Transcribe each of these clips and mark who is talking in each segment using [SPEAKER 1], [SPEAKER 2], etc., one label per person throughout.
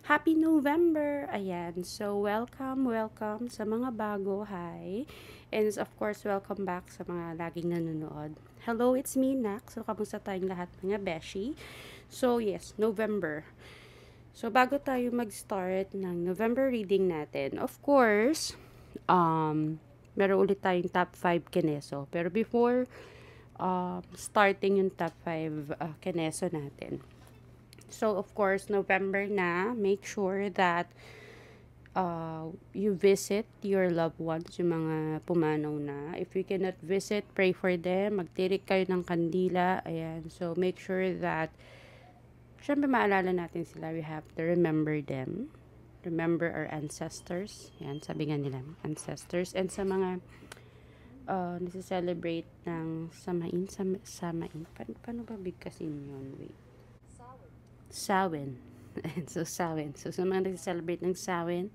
[SPEAKER 1] Happy November! Ayan. So, welcome sa mga bago. Hi. And of course, welcome back sa mga laging nanonood. Hello, it's me, Nak. So, kamusta tayong lahat mga beshi? So, yes, November. So, bago tayo mag-start ng November reading natin, of course, meron ulit tayong top 5 kineso. Pero before starting yung top 5 kineso natin, so, of course, November na, make sure that you visit your loved ones, yung mga pumanaw na. If you cannot visit, pray for them. Magtirik kayo ng kandila. Ayan. So, make sure that, syempre maalala natin sila. We have to remember them. Remember our ancestors. Yan, sabi nga nila, ancestors. And sa mga nasi-celebrate ng samain. Paano ba bigkasin yun? Wait. Samhain. So, Samhain. So, sa mga nag-celebrate ng Samhain,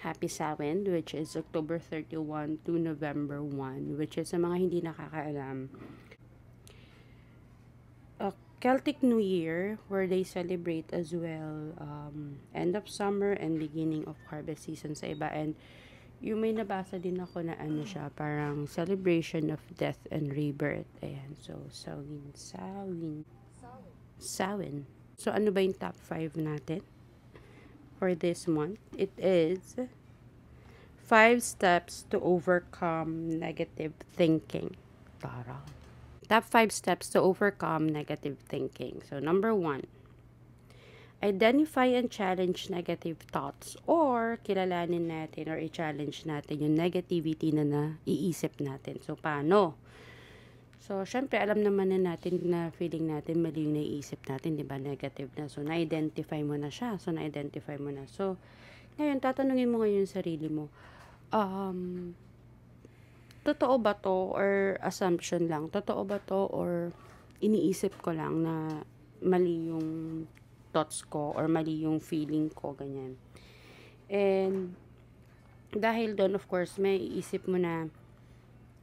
[SPEAKER 1] Happy Samhain, which is October 31 to November 1, which is sa mga hindi nakakaalam, a Celtic New Year, where they celebrate as well end of summer and beginning of harvest season sa iba. And yung may nabasa din ako na ano siya, parang celebration of death and rebirth. Ayan. So, Samhain. So, ano ba yung top 5 natin for this month? It is 5 steps to overcome negative thinking. Tara. Top 5 steps to overcome negative thinking. So, number 1, identify and challenge negative thoughts, or kilalanin natin or i-challenge natin yung negativity na naiisip natin. So, paano? So, syempre, alam naman na natin na feeling natin mali yung naiisip natin, di ba? Negative na. So, na-identify mo na siya. So, ngayon, tatanungin mo ngayon yung sarili mo, totoo ba to or assumption lang? Totoo ba to or iniisip ko lang na mali yung thoughts ko or mali yung feeling ko, ganyan. And, dahil doon, of course, may iisip mo na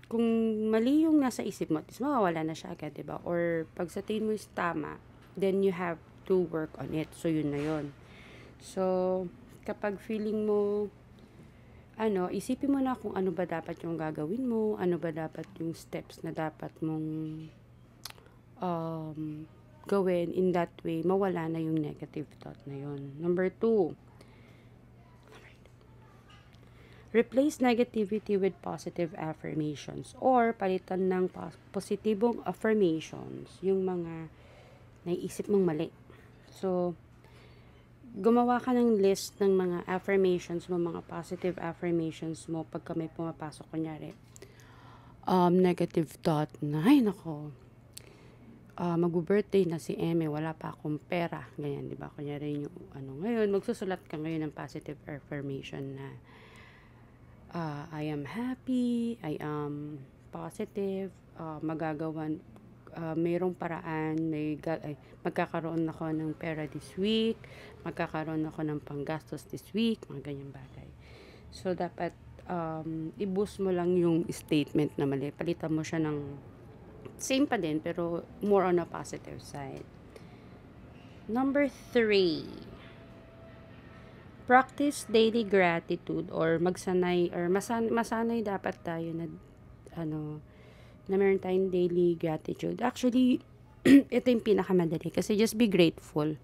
[SPEAKER 1] kung mali yung nasa isip mo, at least mawawala na siya agad, diba? Or pag sa tingin mo is tama, then you have to work on it. So, yun na yun. So, kapag feeling mo, isipin mo na kung ano ba dapat yung gagawin mo, ano ba dapat yung steps na dapat mong gawin. In that way, mawala na yung negative thought na yun. Number 2, replace negativity with positive affirmations, or palitan ng positibong affirmations yung mga naiisip mong mali. So, gumawa ka ng list ng mga affirmations mo, mga positive affirmations mo pagka may pumapasok, kunyari, negative thought na, ay nako, mag-birthday na si Eme, wala pa akong pera, ganyan, di ba? Kunyari yung ngayon, magsusulat ka ngayon ng positive affirmation na, I am happy, I am positive, magagawan, mayroong paraan, magkakaroon ako ng pera this week, magkakaroon ako ng panggastos this week, mga ganyang bagay. So, dapat, i-boost mo lang yung statement na mali. Palitan mo siya ng, same pa din, pero more on a positive side. Number 3, practice daily gratitude, or magsanay or masanay dapat tayo na na meron tayong daily gratitude. Actually, ito yung pinakamadali kasi just be grateful.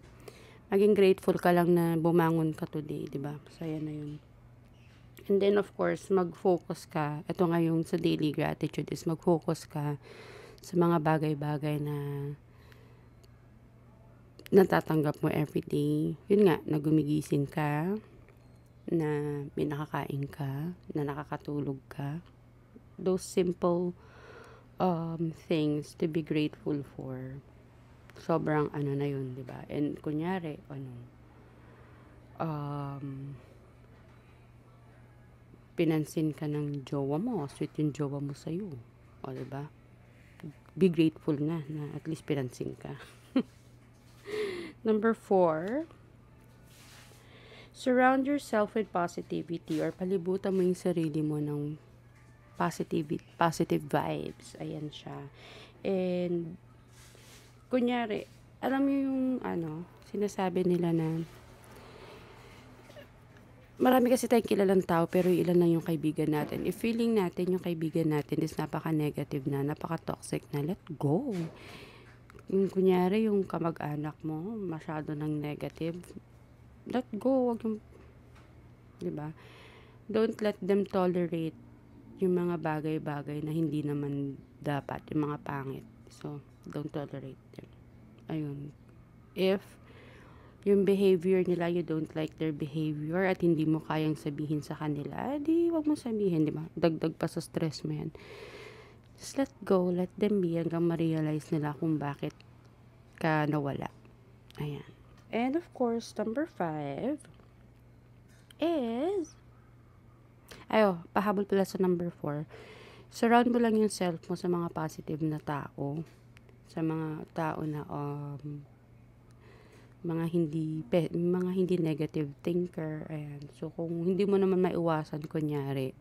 [SPEAKER 1] Maging grateful ka lang na bumangon ka today, di ba? Saya na yun. And then, of course, mag-focus ka. Ito nga yung sa daily gratitude is mag-focus ka sa mga bagay-bagay na natatanggap mo everyday. Yun nga, na gumigising ka, na may nakakain ka, na nakakatulog ka. Those simple things to be grateful for. Sobrang na yun, di ba? And kunyari, pinansin ka ng jowa mo, sweet yung jowa mo sa'yo. O, di ba? Be grateful na at least pinansin ka. Number 4, surround yourself with positivity, or palibutan mo yung sarili mo ng positive vibes. Ayan siya. And, kunyari, alam mo yung, sinasabi nila na marami kasi tayong kilalang tao pero ilan lang yung kaibigan natin. If feeling natin yung kaibigan natin is napaka-negative na, napaka-toxic na, let go. Yung kunyari yung kamag-anak mo, masyado ng negative, let go. Wag yung, di ba? Don't let them tolerate yung mga bagay-bagay na hindi naman dapat, yung mga pangit. So, don't tolerate them. Ayun. If yung behavior nila, you don't like their behavior at hindi mo kayang sabihin sa kanila, di wag mo sabihin, di ba? Dagdag pa sa stress mo yan. Just let go, let them be hanggang ma-realize nila kung bakit ka nawala. Ayan. And of course, number 5 is, pahabol pala sa number 4. Surround mo lang yung self mo sa mga positive na tao. Sa mga tao na, mga hindi negative thinker. Ayan. So, kung hindi mo naman maiwasan, kunyari,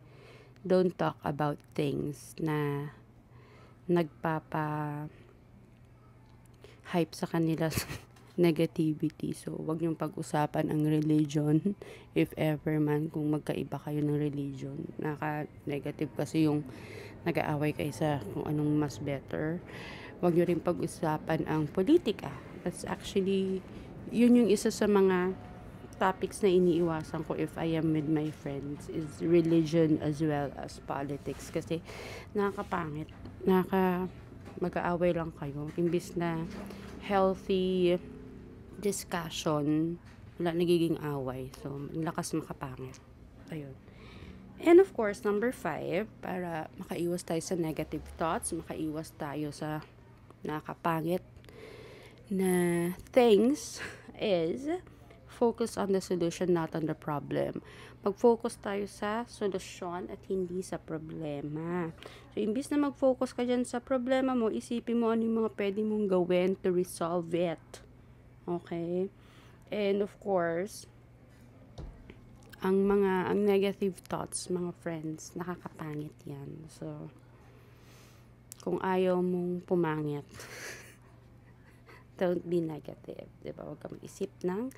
[SPEAKER 1] don't talk about things na nagpapa-hype sa kanila negativity. So, wag niyong pag-usapan ang religion if ever man kung magkaiba kayo ng religion. Naka-negative kasi yung nag-aaway kayo sa kung anong mas better. Wag niyo rin pag-usapan ang politika. That's actually, yun yung isa sa mga topics na iniiwasan ko if I am with my friends is religion as well as politics. Kasi nakakapangit. Mag-aaway lang kayo. Imbis na healthy discussion, wala nagiging away. So, lakas makapangit. Ayun. And of course, number 5, para makaiwas tayo sa negative thoughts, makaiwas tayo sa nakakapangit na things, is focus on the solution, not on the problem. Mag-focus tayo sa solusyon at hindi sa problema. So, imbis na mag-focus ka dyan sa problema mo, isipin mo ano yung mga pwede mong gawin to resolve it. Okay? And of course, ang negative thoughts, mga friends, nakakapangit yan. So, kung ayaw mong pumangit, don't be negative. Diba? Huwag ka mag-isip ng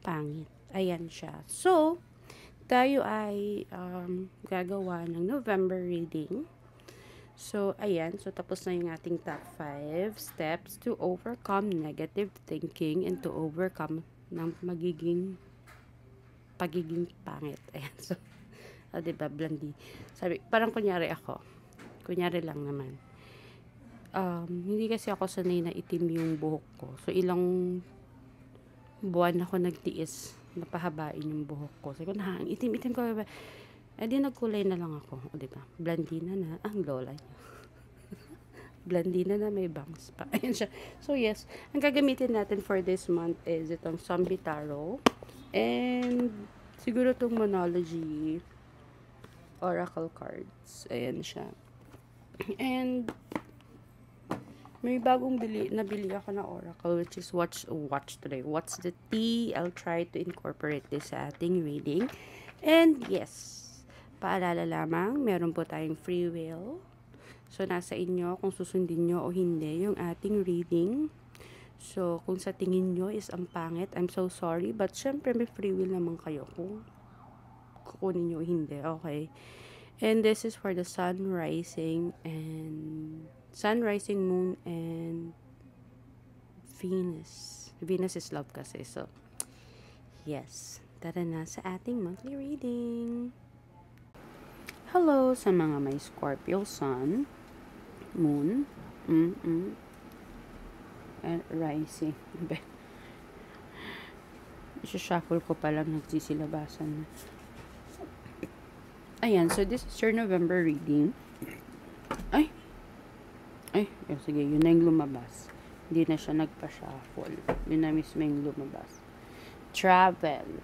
[SPEAKER 1] pangit. Ayan siya. So, tayo ay gagawa ng November reading. So, ayan. So, tapos na yung ating top 5 steps to overcome negative thinking and to overcome ng pagiging pangit. Ayan. So, diba, blondie. Sabi, parang kunyari ako. Kunyari lang naman. Hindi kasi ako sanay na itim yung buhok ko. So, ilang buwan ako nagtiis na pahabain yung buhok ko. So, ang itim-itim ko. Di nagkulay na lang ako. O, diba? Blondina na ang lola niya. Blondina na may bangs pa. Ayan siya. So, yes. Ang gagamitin natin for this month is itong Zombie Tarot. And, siguro itong Monology Oracle cards. Ayan siya. And, may bagong nabili ako na oracle which is watch today. What's the tea? I'll try to incorporate this sa ating reading. And yes, paalala lamang, meron po tayong free will. So, nasa inyo kung susundin nyo o hindi yung ating reading. So, kung sa tingin nyo is ang pangit, I'm so sorry. But syempre, may free will naman kayo kung kukunin nyo o hindi. Okay. And this is for the sun, rising, moon, and Venus. Venus is love kasi. So, yes. Tara na sa ating monthly reading. Hello sa mga may Scorpio sun, moon, and rising. Isa-shuffle ko pa lang, nagsisilabasan na. Ayan, so this is your November reading. Sige, yun na yung lumabas. Hindi na siya nagpa-shuffle. Yun na mismo yung lumabas. Travel.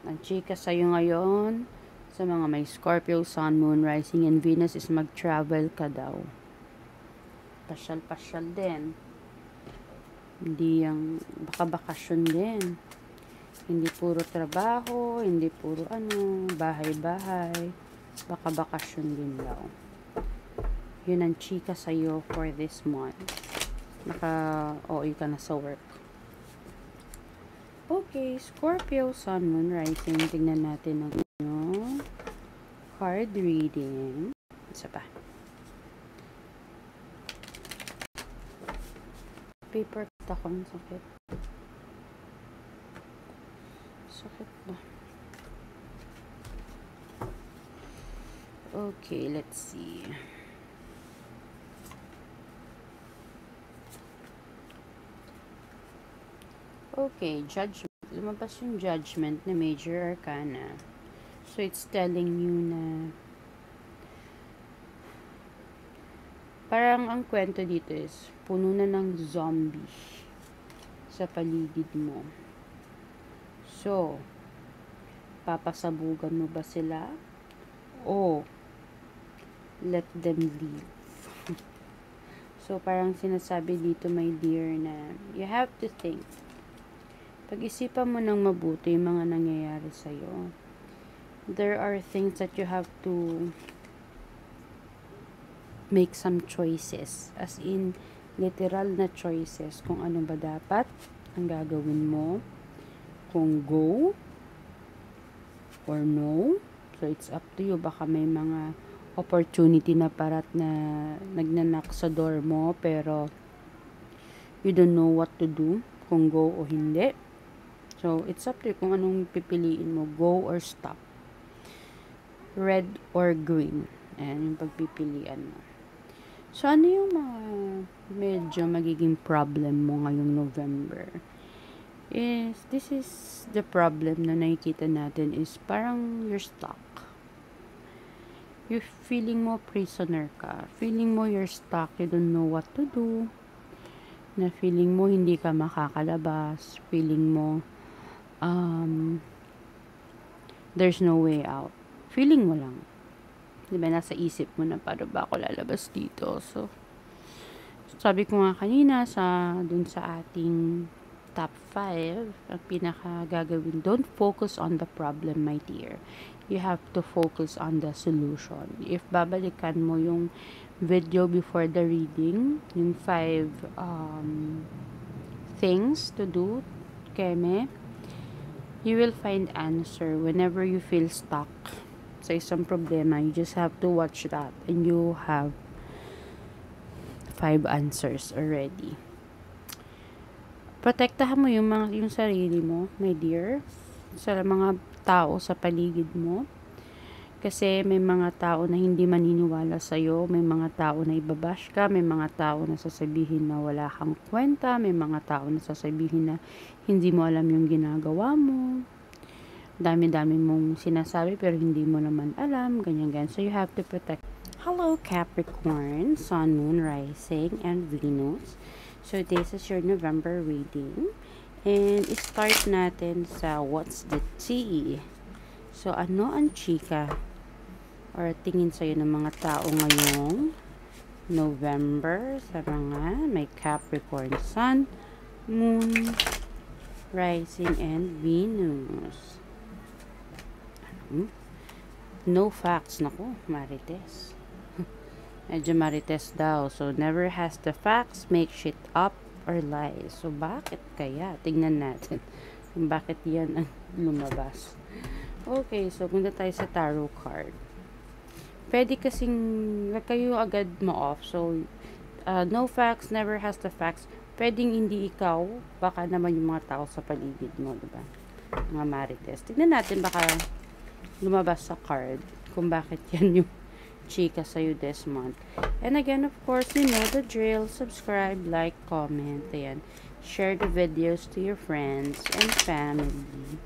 [SPEAKER 1] Ang chika sa'yo ngayon, sa mga may Scorpio, Sun, Moon, Rising, and Venus is mag-travel ka daw. Pasyal-pasyal din. Hindi yung baka-bakasyon din. Hindi puro trabaho, hindi puro bahay-bahay. Baka-bakasyon din daw. Yun ang chika sa'yo for this month. Naka-OA ka na sa work. Okay, Scorpio, Sun, Moon, Rising. Tingnan natin ang card reading. Isa pa. Paper cut ako. Sakit. Sakit ba? Okay, let's see. Okay, Judgment. Lumabas yung Judgment na Major Arcana. So, it's telling you na parang ang kwento dito is puno na ng zombie sa paligid mo. So, papasabugan mo ba sila? O let them leave? So, parang sinasabi dito, my dear, na you have to think. Pag-isipan mo ng mabuti yung mga nangyayari sa'yo. There are things that you have to make some choices. As in, literal na choices. Kung ano ba dapat ang gagawin mo. Kung go or no. So, it's up to you. Baka may mga opportunity na parat na nagnanak sa door mo, pero you don't know what to do. Kung go o hindi. So, it's up to you kung anong pipiliin mo. Go or stop. Red or green. Ayan yung pagpipilian mo. So, ano yung mga medyo magiging problem mo ngayong November? This is the problem na nakikita natin is parang you're stuck. You're feeling mo prisoner ka. Feeling mo you're stuck. You don't know what to do. Na feeling mo hindi ka makakalabas. Feeling mo there's no way out. Feeling mo lang. Diba, nasa isip mo na paano ba ako lalabas dito. So, sabi ko nga kanina dun sa ating top 5, ang pinaka gagawin, don't focus on the problem, my dear. You have to focus on the solution. If babalikan mo yung video before the reading, yung 5 things to do, keme, you will find answer whenever you feel stuck sa isang problema. You just have to watch that and you have 5 answers already. Protektahan mo yung sarili mo, my dear, sa mga tao sa paligid mo. Kasi may mga tao na hindi maniniwala sa'yo, may mga tao na ibabash ka, may mga tao na sasabihin na wala kang kwenta, may mga tao na sasabihin na hindi mo alam yung ginagawa mo. Dami-dami mong sinasabi pero hindi mo naman alam, ganyan-ganyan. So, you have to protect. Hello, Capricorn, Sun, Moon, Rising, and Venus. So, this is your November reading. And, start natin sa What's the Tea? So, ano ang chika? Or tingin sa'yo ng mga tao ngayong November sa mga may Capricorn, Sun, Moon, Rising, and Venus. No facts. Naku, Marites. Medyo Marites daw. So, never has the facts, make shit up or lie. So, bakit kaya? Tingnan natin kung bakit yan ang lumabas. Okay, so punta tayo sa tarot card. Pwede kasing wag kayo agad ma-off. So, no facts, never has the facts. Pwedeng hindi ikaw, baka naman yung mga tao sa paligid mo, diba? Mga Marites. Tignan natin baka lumabas sa card kung bakit yan yung chika sa'yo this month. And again, of course, you know the drill. Subscribe, like, comment. Ayan. Share the videos to your friends and family.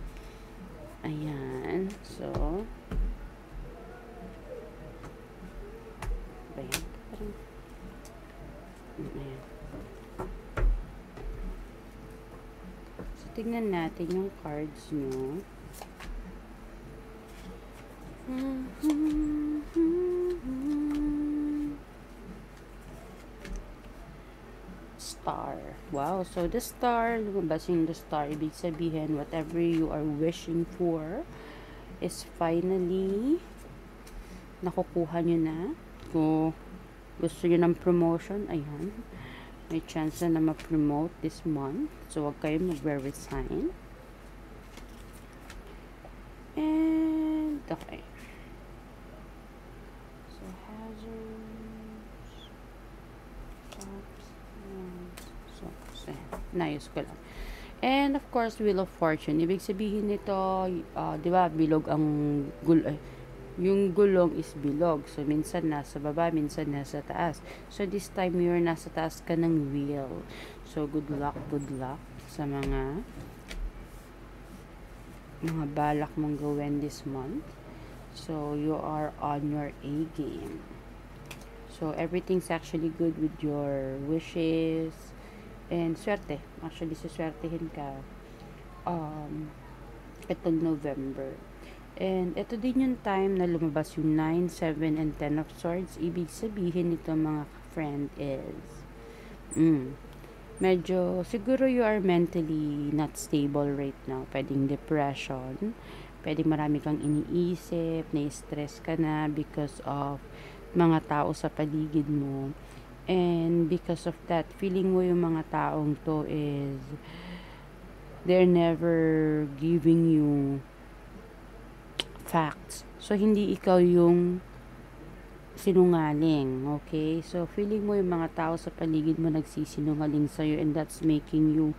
[SPEAKER 1] Ayan. So, ayan. Ayan. So, tignan natin yung cards nyo. Star. Wow. So, the star, lumabas yung the star. Ibig sabihin, whatever you are wishing for is finally nakukuha nyo na. Kung gusto nyo ng promotion, ayan. May chance na ma-promote this month. So, huwag kayo mag-resign. And, okay. So, hazards, tops, so, naayos ko lang. And, of course, Wheel of Fortune. Ibig sabihin nito, di ba, bilog ang yung gulong is bilog. So, minsan nasa baba, minsan nasa taas. So, this time, you're nasa taas ka ng wheel. So, good luck sa mga balak mong gawin this month. So, you are on your A game. So, everything's actually good with your wishes. And, swerte. Actually, suswertehin ka. Itong November. And, ito din yung time na lumabas yung 9, 7, and 10 of swords. Ibig sabihin nito mga friend is, medyo, siguro you are mentally not stable right now. Pwedeng depression. Pwedeng marami kang iniisip, na-stress ka na because of mga tao sa paligid mo. And because of that, feeling mo yung mga taong to is, they're never giving you facts. So, hindi ikaw yung sinungaling, okay? So, feeling mo yung mga tao sa paligid mo nagsisinungaling sa'yo, and that's making you,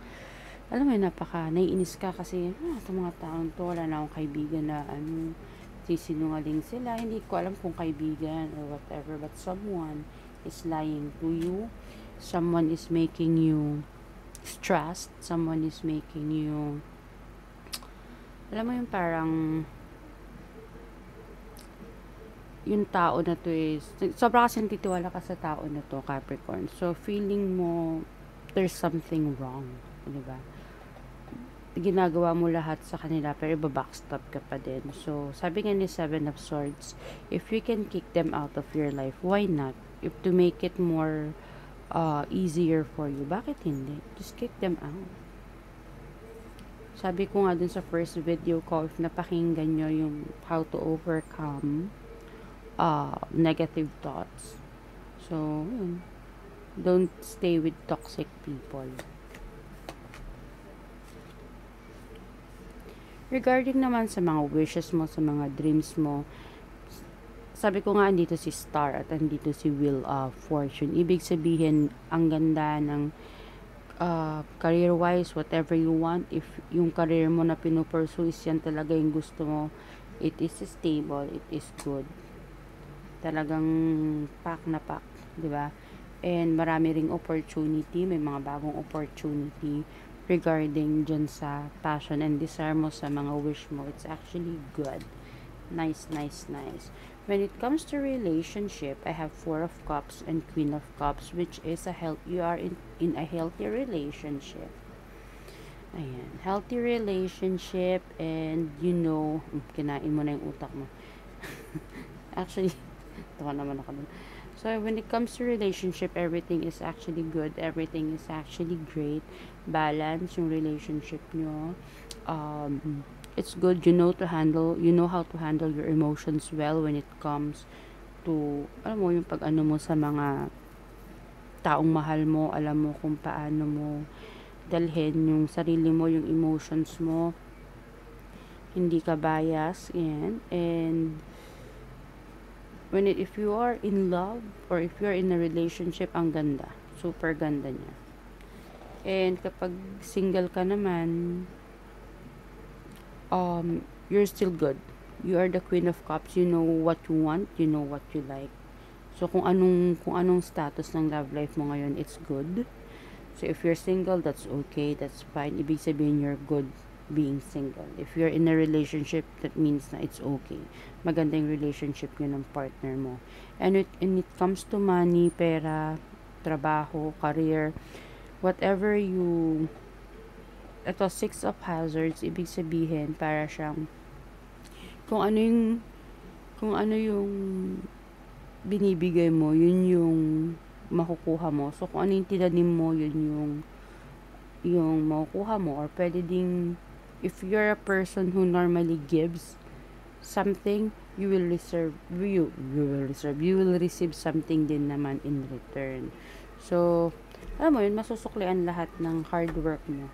[SPEAKER 1] alam mo yun, naiinis ka kasi, itong mga taong to, wala na akong kaibigan na, sisinungaling sila. Hindi ko alam kung kaibigan or whatever, but someone is lying to you. Someone is making you stressed. Someone is making you, alam mo yung parang, yung tao na to is, sobra kasi titiwala ka sa tao na to, Capricorn. So, feeling mo, there's something wrong. Diba? Ginagawa mo lahat sa kanila, pero ibabackstab ka pa din. So, sabi nga ni 7 of Swords, if you can kick them out of your life, why not? If to make it more easier for you, bakit hindi? Just kick them out. Sabi ko nga dun sa first video ko, if napakinggan nyo yung how to overcome negative thoughts. So, don't stay with toxic people. Regarding naman sa mga wishes mo, sa mga dreams mo, sabi ko nga, andito si Star at andito si Wheel of Fortune. Ibig sabihin, ang ganda ng career-wise, whatever you want, if yung career mo na pinupursue is yan talaga yung gusto mo, it is stable, it is good. Talagang pack na pack, di ba? And marami ring opportunity, may mga bagong opportunity regarding dyan sa passion and desire mo, sa mga wish mo. It's actually good. Nice. When it comes to relationship, I have 4 of Cups and Queen of Cups, which is you are in a healthy relationship. Ayan, healthy relationship, and kinain mo na yung utak mo. Actually, tawa naman ako dun. So, when it comes to relationship, everything is actually good. Everything is actually great. Balance yung relationship nyo. It's good. You know how to handle your emotions well when it comes to, alam mo, yung pag-ano mo sa mga taong mahal mo. Alam mo kung paano mo dalhin yung sarili mo, yung emotions mo. Hindi ka bias. Yan. And if you are in love or if you are in a relationship, ang ganda. Super ganda niya. And kapag single ka naman, you're still good. You are the Queen of Cups. You know what you want. You know what you like. So, kung anong status ng love life mo ngayon, it's good. So, if you're single, that's okay. That's fine. Ibig sabihin, you're good being single. If you're in a relationship, that means na it's okay. Maganda yung relationship nyo ng partner mo. And it comes to money, pera, trabaho, career, whatever you, ito 6 of Hazards, ibig sabihin, para siyang, kung ano yung binibigay mo, yun yung makukuha mo. So, kung ano yung tinanim mo, yun yung makukuha mo. Or pwede ding, if you're a person who normally gives something, you will receive something din naman in return. So, alam mo yun, masusuklian lahat ng hard work mo.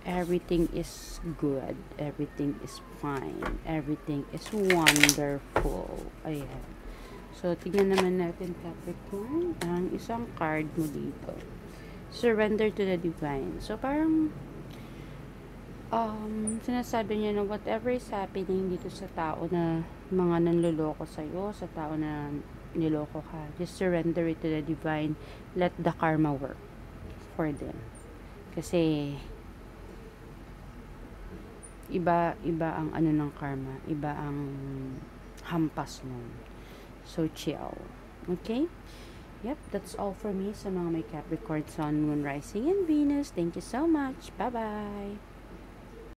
[SPEAKER 1] Everything is good. Everything is fine. Everything is wonderful. Ayan. So, tignan naman natin, Capricorn, ang isang card mo dito. Surrender to the divine. So, parang, sinasabi niya na whatever is happening dito sa tao na mga nanloloko sa'yo, sa tao na niloko ka, just surrender it to the divine. Let the karma work for them. Kasi, iba ang ano ng karma, iba ang hampas mo. So, chill. Okay? Yep, that's all for me sa mga may Capricorn, Sun, Moon, Rising, and Venus. Thank you so much. Bye-bye!